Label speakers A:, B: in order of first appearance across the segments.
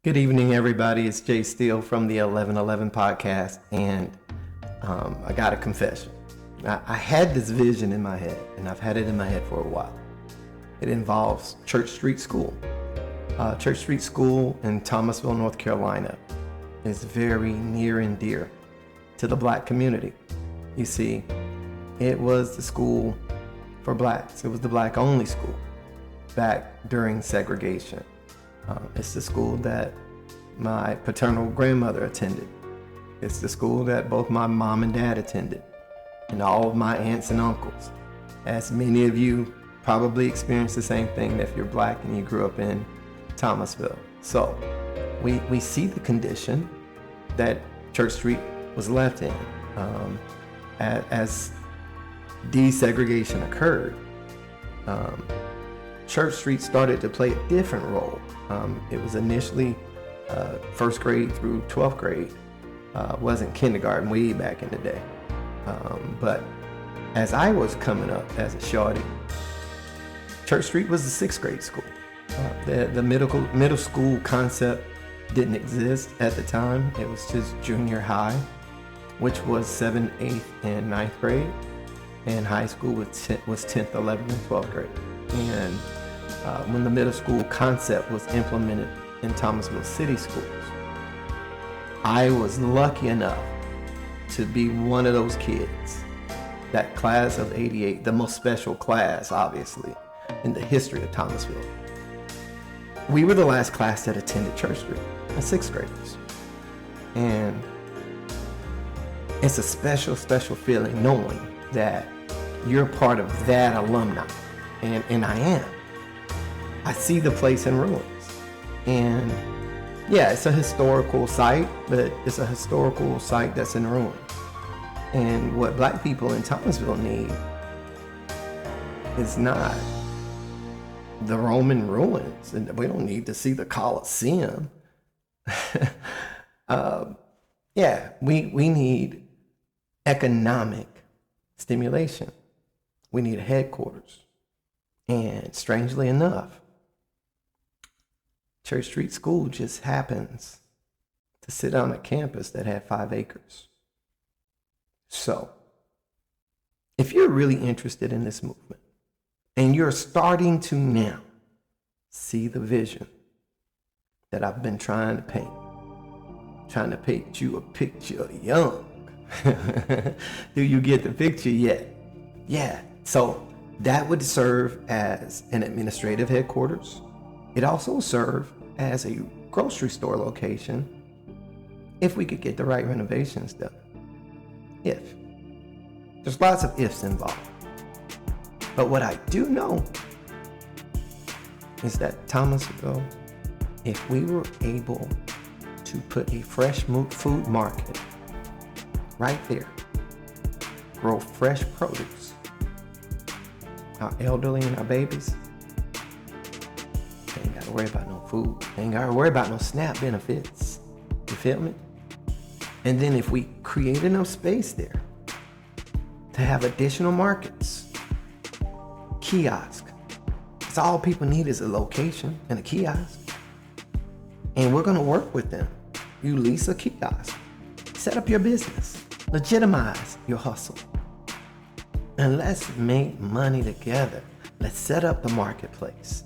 A: Good evening, everybody. It's Jay Steele from the 1111 podcast, and I got a confession. I had this vision in my head, and I've had it in my head for a while. It involves Church Street School. Church Street School in Thomasville, North Carolina is very near and dear to the black community. You see, it was the school for blacks. It was the black-only school back during segregation. It's the school that my paternal grandmother attended. It's the school that both my mom and dad attended, and all of my aunts and uncles. As many of you probably experienced the same thing if you're black and you grew up in Thomasville. So we see the condition that Church Street was left in as desegregation occurred. Church Street started to play a different role. It was initially first grade through 12th grade. Wasn't kindergarten way back in the day. But as I was coming up as a shorty, Church Street was the 6th grade school. The middle school concept didn't exist at the time. It was just junior high, which was 7th, 8th, and 9th grade. And high school was 10th, 11th, and 12th grade. And when the middle school concept was implemented in Thomasville City Schools, I was lucky enough to be one of those kids, that class of 88, the most special class, obviously, in the history of Thomasville. We were the last class that attended Church Street, the 6th graders. And it's a special, special feeling knowing that you're part of that alumni. And I am. I see the place in ruins. And yeah, it's a historical site, but it's a historical site that's in ruins. And what black people in Thomasville need is not the Roman ruins. And we don't need to see the Colosseum. We need economic stimulation. We need a headquarters. And strangely enough, Church Street School just happens to sit on a campus that had 5 acres. So, if you're really interested in this movement, and you're starting to now see the vision that I've been trying to paint you a picture young. Do you get the picture yet? Yeah, so that would serve as an administrative headquarters. It also served as a grocery store location if we could get the right renovations done. If. There's lots of ifs involved. But what I do know is that Thomasville, if we were able to put a fresh food market right there, grow fresh produce, our elderly and our babies, they ain't gotta worry about no food. They ain't gotta worry about no SNAP benefits. You feel me? And then if we create enough space there to have additional markets, kiosk. That's all people need is a location and a kiosk. And we're gonna work with them. You lease a kiosk, set up your business, legitimize your hustle. And let's make money together. Let's set up the marketplace.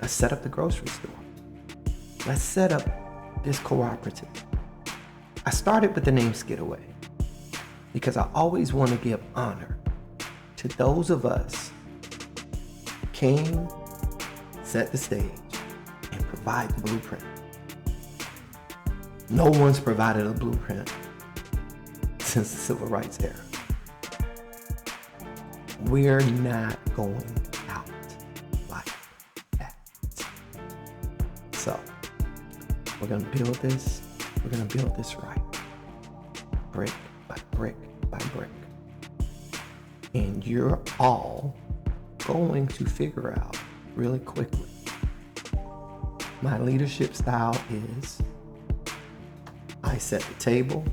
A: Let's set up the grocery store. Let's set up this cooperative. I started with the name Skidaway because I always want to give honor to those of us who came, set the stage, and provide the blueprint. No one's provided a blueprint since the Civil Rights era. We're not going out like that. So, we're gonna build this. We're gonna build this right. Brick by brick by brick. And you're all going to figure out really quickly. My leadership style is I set the table.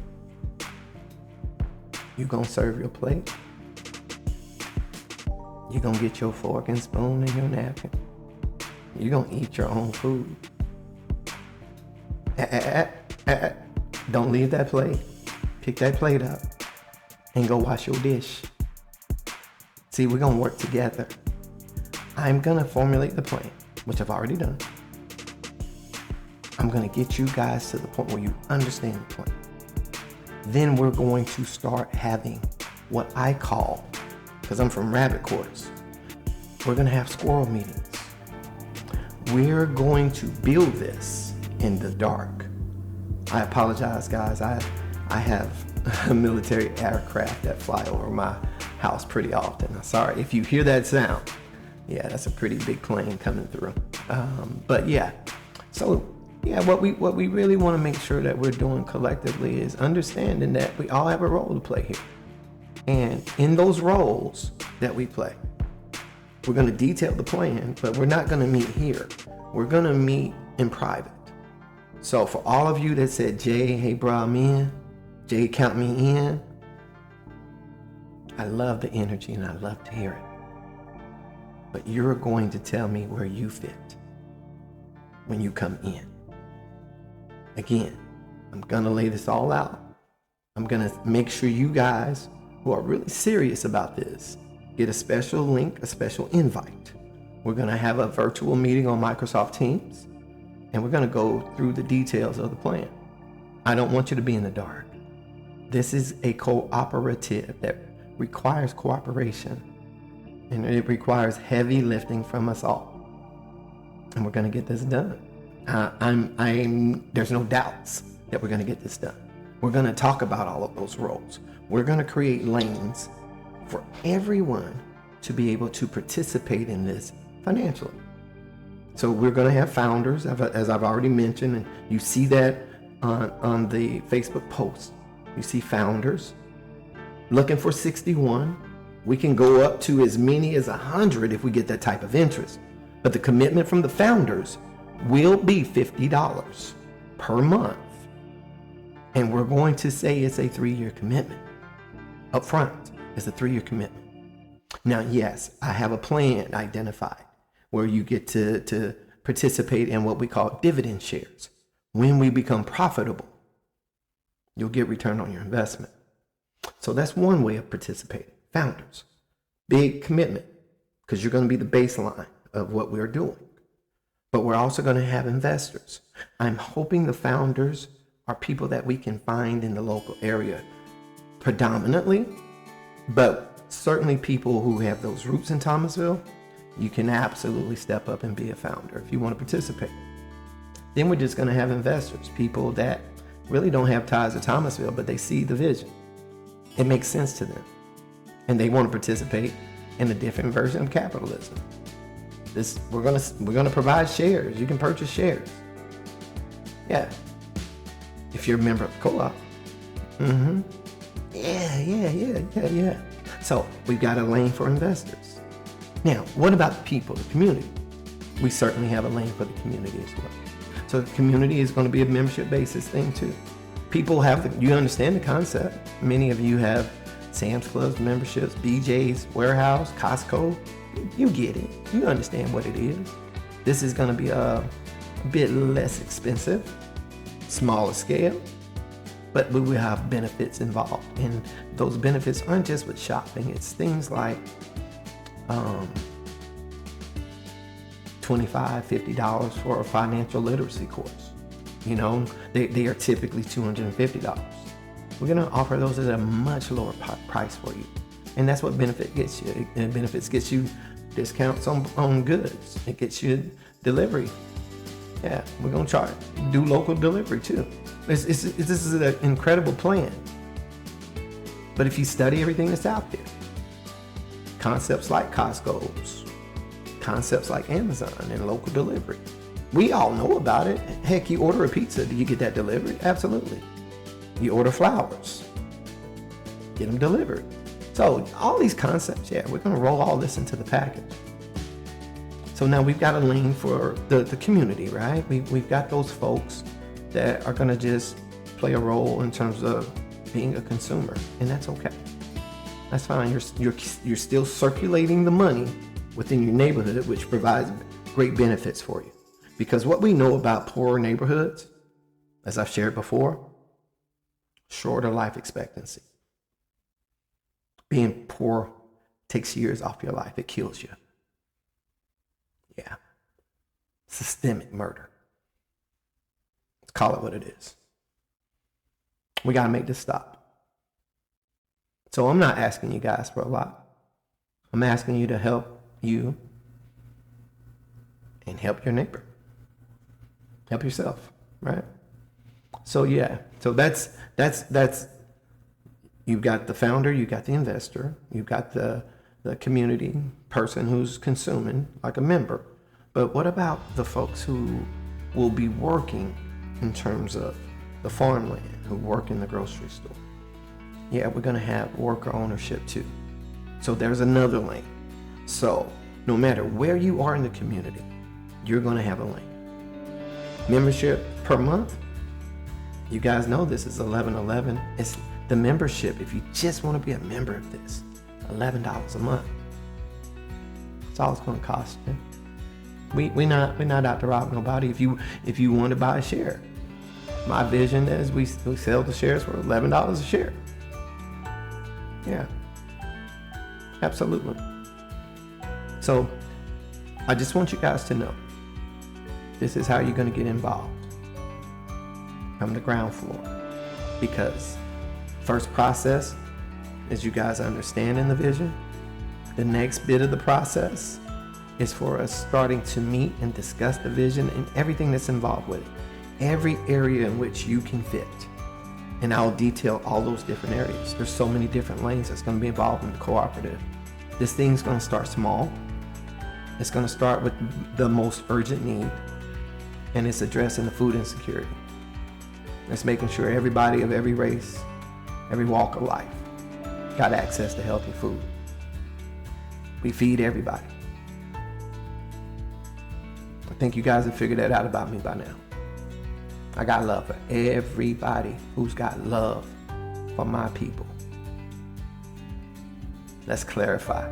A: You gonna serve your plate. You're gonna get your fork and spoon and your napkin. You're gonna eat your own food. Don't leave that plate. Pick that plate up and go wash your dish. See, we're going to work together. I'm going to formulate the plan, which I've already done. I'm going to get you guys to the point where you understand the plan. Then we're going to start having what I call, because I'm from rabbit quarters, we're going to have squirrel meetings. We're going to build this in the dark. I apologize, guys. I have a military aircraft that fly over my house pretty often. I'm sorry if you hear that sound. Yeah, that's a pretty big plane coming through. But yeah, so yeah, what we really want to make sure that we're doing collectively is understanding that we all have a role to play here. And in those roles that we play, we're going to detail the plan, but we're not going to meet here. We're going to meet in private. So for all of you that said, Jay, hey, bro, I'm in. Jay, count me in. I love the energy and I love to hear it. But you're going to tell me where you fit when you come in. Again, I'm going to lay this all out. I'm going to make sure you guys who are really serious about this get a special link, a special invite. We're going to have a virtual meeting on Microsoft Teams, and we're going to go through the details of the plan. I don't want you to be in the dark. This is a cooperative that requires cooperation, and it requires heavy lifting from us all. And we're going to get this done. There's no doubts that we're going to get this done. We're going to talk about all of those roles. We're going to create lanes for everyone to be able to participate in this financially. So we're going to have founders, as I've already mentioned, and you see that on the Facebook post. You see founders looking for 61. We can go up to as many as 100 if we get that type of interest. But the commitment from the founders will be $50 per month. And we're going to say it's a 3-year commitment. Up front, it's a 3-year commitment. Now, yes, I have a plan identified where you get to participate in what we call dividend shares. When we become profitable, you'll get return on your investment. So that's one way of participating. Founders, big commitment, because you're going to be the baseline of what we're doing. But we're also going to have investors. I'm hoping the founders are people that we can find in the local area predominantly, but certainly people who have those roots in Thomasville. You can absolutely step up and be a founder if you want to participate. Then we're just going to have investors, people that really don't have ties to Thomasville, but they see the vision. It makes sense to them, and they want to participate in a different version of capitalism. We're gonna provide shares. You can purchase shares. Yeah, if you're a member of the co-op. Yeah. So we've got a lane for investors. Now, what about the people, the community? We certainly have a lane for the community as well. So the community is going to be a membership basis thing too. People you understand the concept. Many of you have Sam's Club memberships, BJ's Warehouse, Costco. You get it. You understand what it is. This is going to be a bit less expensive, smaller scale, but we will have benefits involved. And those benefits aren't just with shopping. It's things like $25, $50 for a financial literacy course. You know, they are typically $250. We're going to offer those at a much lower price for you. And that's what benefit gets you. And benefits gets you discounts on goods. It gets you delivery. Yeah, we're going to do local delivery too. This is an incredible plan. But if you study everything that's out there, concepts like Costco's, concepts like Amazon and local delivery, we all know about it. Heck, you order a pizza, do you get that delivered? Absolutely. You order flowers, get them delivered. So all these concepts, yeah, we're going to roll all this into the package. So now we've got a lane for the community, right? We've got those folks that are going to just play a role in terms of being a consumer, and that's okay. That's fine. You're still circulating the money within your neighborhood, which provides great benefits for you. Because what we know about poorer neighborhoods, As I've shared before, shorter life expectancy. Being poor takes years off your life. It kills you. Yeah. Systemic murder. Let's call it what it is. We got to make this stop. So I'm not asking you guys for a lot. I'm asking you to help you and help your neighbor. Help yourself, right? So yeah, so that's you've got the founder, you've got the investor, you've got the community person who's consuming, like a member. But what about the folks who will be working in terms of the farmland, who work in the grocery store? Yeah, we're gonna have worker ownership too. So there's another lane. So no matter where you are in the community, you're gonna have a lane. Membership per month, you guys know this is $11.11. It's the membership. If you just want to be a member of this, $11 a month. That's all it's going to cost you. We're not out to rob nobody. If you want to buy a share, my vision is we sell the shares for $11 a share. Yeah, absolutely. So I just want you guys to know this is how you're going to get involved. From the ground floor, because first process is you guys understanding the vision. The next bit of the process is for us starting to meet and discuss the vision and everything that's involved with it, every area in which you can fit. And I'll detail all those different areas. There's so many different lanes that's going to be involved in the cooperative. This thing's going to start small. It's going to start with the most urgent need, and it's addressing the food insecurity. It's making sure everybody of every race, every walk of life, got access to healthy food. We feed everybody. I think you guys have figured that out about me by now. I got love for everybody who's got love for my people. Let's clarify.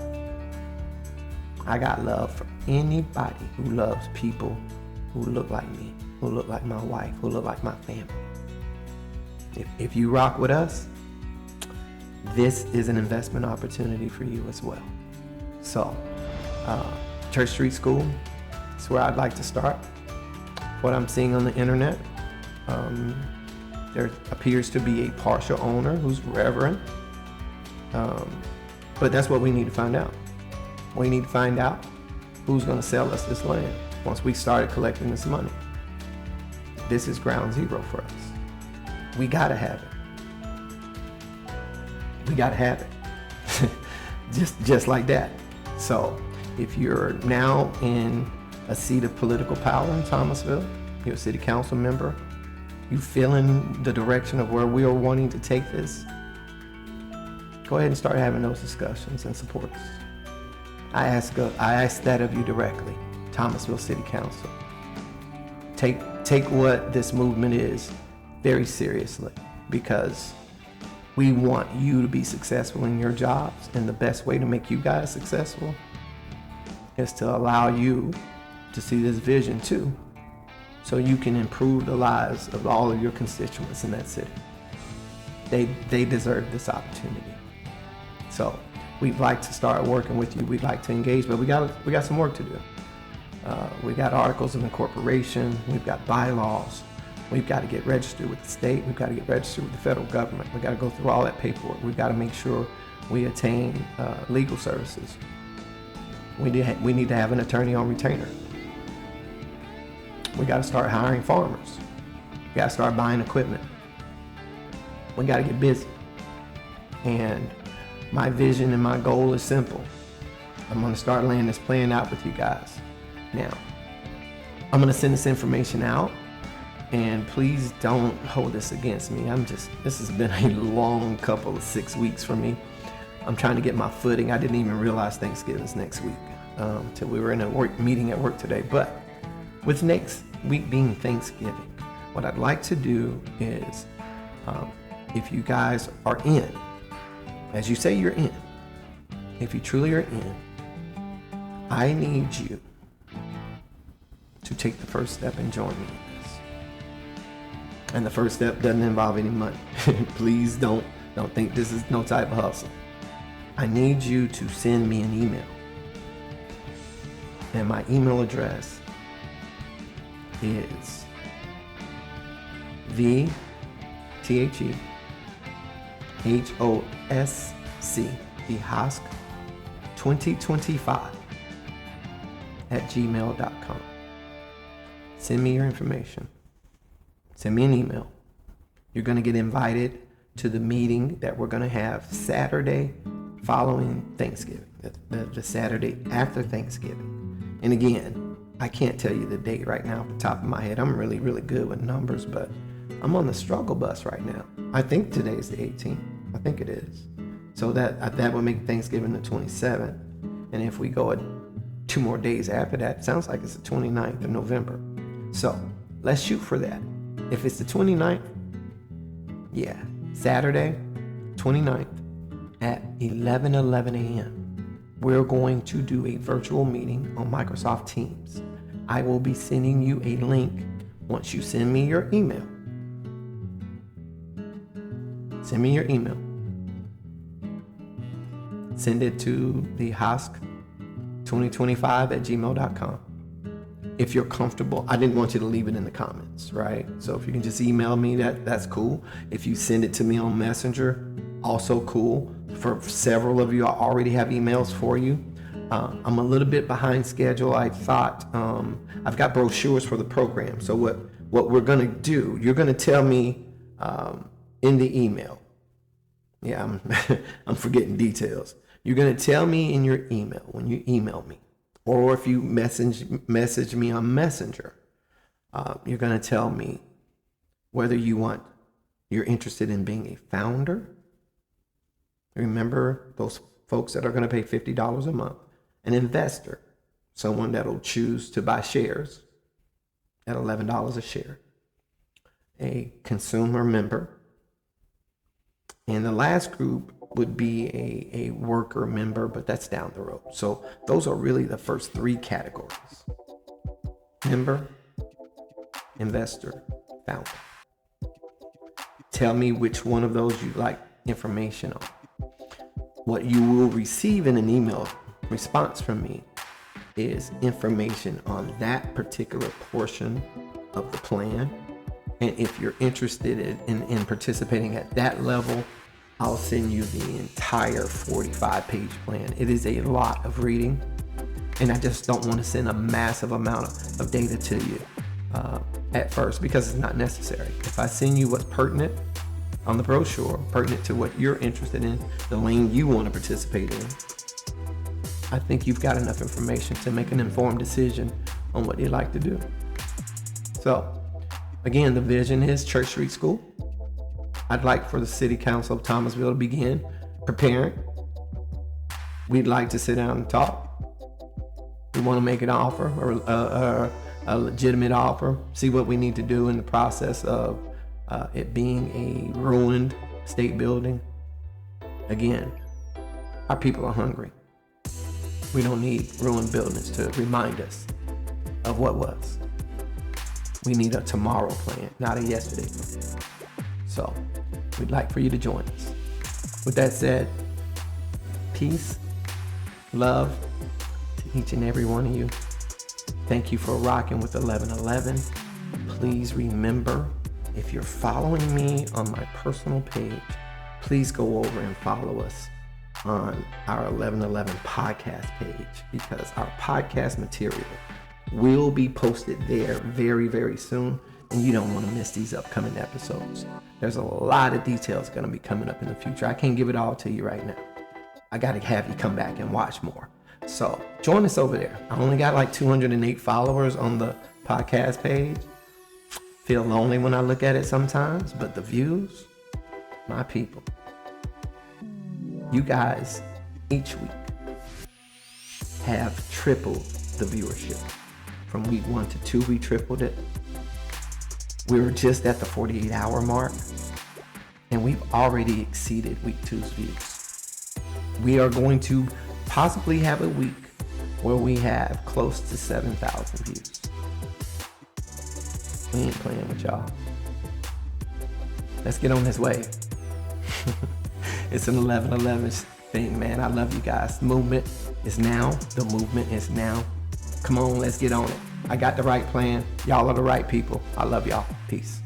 A: I got love for anybody who loves people who look like me, who look like my wife, who look like my family. If you rock with us, this is an investment opportunity for you as well. So, Church Street School is where I'd like to start. What I'm seeing on the internet, there appears to be a partial owner who's reverend, but that's what we need to find out. We need to find out who's going to sell us this land once we started collecting this money. This is ground zero for us. We gotta have it. We gotta have it. just like that. So if you're now in a seat of political power in Thomasville, you're a city council member, you feeling the direction of where we are wanting to take this, go ahead and start having those discussions and support us. I ask that of you directly, Thomasville City Council. Take what this movement is very seriously, because we want you to be successful in your jobs, and the best way to make you guys successful is to allow you to see this vision too, so you can improve the lives of all of your constituents in that city. They deserve this opportunity. So we'd like to start working with you. We'd like to engage, but we got some work to do. We got articles of incorporation. We've got bylaws. We've got to get registered with the state. We've got to get registered with the federal government. We've got to go through all that paperwork. We've got to make sure we attain legal services. We need to have an attorney on retainer. We got to start hiring farmers. We got to start buying equipment. We got to get busy. And my vision and my goal is simple. I'm going to start laying this plan out with you guys. Now, I'm going to send this information out. And please don't hold this against me. This has been a long couple of 6 weeks for me. I'm trying to get my footing. I didn't even realize Thanksgiving's next week till we were in a meeting at work today. But with next week being Thanksgiving, what I'd like to do is, if you guys are in, as you say you're in, if you truly are in, I need you to take the first step and join me in this. And the first step doesn't involve any money. Please don't think this is no type of hustle. I need you to send me an email. And my email address is THEHOSC, HOSC 2025 @gmail.com. Send me your information. Send me an email. You're going to get invited to the meeting that we're going to have Saturday following Thanksgiving, the Saturday after Thanksgiving. And again, I can't tell you the date right now off the top of my head. I'm really, really good with numbers, but I'm on the struggle bus right now. I think today's the 18th. I think it is. So that would make Thanksgiving the 27th. And if we go 2 more days after that, it sounds like it's the 29th of November. So let's shoot for that. If it's the 29th, yeah, Saturday, 29th at 11 a.m., we're going to do a virtual meeting on Microsoft Teams. I will be sending you a link once you send me your email. Send me your email. Send it to the HOSC2025 @gmail.com. If you're comfortable, I didn't want you to leave it in the comments, right? So if you can just email me, that's cool. If you send it to me on Messenger, also cool. For several of you, I already have emails for you. I'm a little bit behind schedule. I thought I've got brochures for the program. So what we're gonna do, you're gonna tell me in the email. Yeah, I'm forgetting details. You're gonna tell me in your email when you email me, or if you message me on Messenger. You're gonna tell me whether you're interested in being a founder. Remember those folks that are going to pay $50 a month. An investor, someone that'll choose to buy shares at $11 a share. A consumer member. And the last group would be a worker member, but that's down the road. So those are really the first 3 categories. Member, investor, founder. Tell me which one of those you'd like information on. What you will receive in an email response from me is information on that particular portion of the plan. And if you're interested in participating at that level, I'll send you the entire 45-page plan. It is a lot of reading, and I just don't want to send a massive amount of data to you at first, because it's not necessary. If I send you what's pertinent on the brochure, pertinent to what you're interested in, the lane you want to participate in, I think you've got enough information to make an informed decision on what you'd like to do. So, again, the vision is Church Street School. I'd like for the City Council of Thomasville to begin preparing. We'd like to sit down and talk. We want to make an offer, or a legitimate offer, see what we need to do in the process of it being a ruined state building. Again, our people are hungry. We don't need ruined buildings to remind us of what was. We need a tomorrow plan, not a yesterday plan. So we'd like for you to join us. With that said, peace, love to each and every one of you. Thank you for rocking with 1111. Please remember, if you're following me on my personal page, please go over and follow us on our 1111 podcast page, because our podcast material will be posted there very, very soon, and you don't want to miss these upcoming episodes. There's a lot of details going to be coming up in the future. I can't give it all to you right now. I got to have you come back and watch more. So join us over there. I only got like 208 followers on the podcast page. Feel lonely when I look at it sometimes, but the views, my people, you guys each week have tripled the viewership. From week 1 to 2, we tripled it. We were just at the 48-hour mark, and we've already exceeded week 2's views. We are going to possibly have a week where we have close to 7,000 views. We ain't playing with y'all. Let's get on this wave. It's an 11-11 thing, man. I love you guys. Movement is now. The movement is now. Come on, let's get on it. I got the right plan. Y'all are the right people. I love y'all. Peace.